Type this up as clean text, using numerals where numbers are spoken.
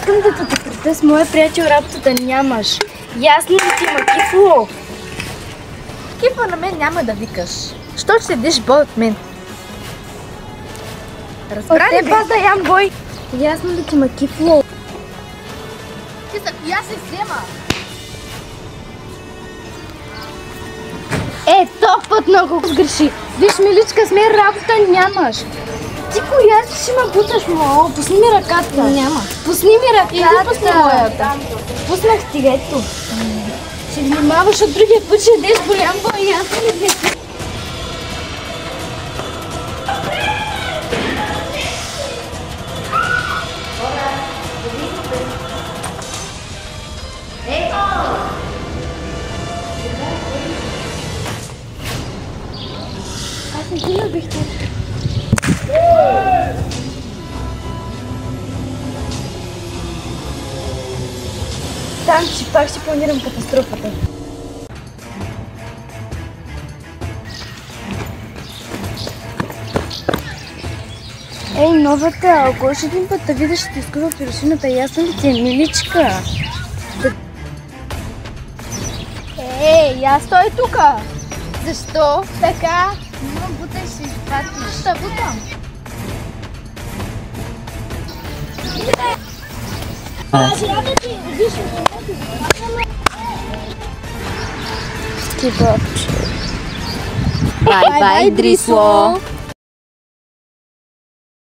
искам да те прекрата с моя приятел работата нямаш. Ясно ли ти, ма Кифло? Кифа на мен няма да викаш. Що ще седиш бой от мен? Разбрали От теб аз да ям бой. Ясно ли ти, ма Кифло? Ти за коя се взема? Топ път много сгреши. Виж, миличка, с мен работа нямаш. Ти коя си ще ме буташ, мо? Пусни ми ръката. Няма. Пусни ми ръката. Иди пусни моята. Пуснах ти, ето. Ще внимаваш от другия път, ще ядеш голям бой. Ясно ли ти? Аз не ти любих те. Там, че пак ще планирам катастрофата. Ей, новата, ако още един път да видиш, ще ти изкува пирошината, ясно ли ти е, миличка? Я стой тука! Защо? Така? Имам бута и ще изпратиш. Ще бутам. Ти бабче. Бай, Дрисло!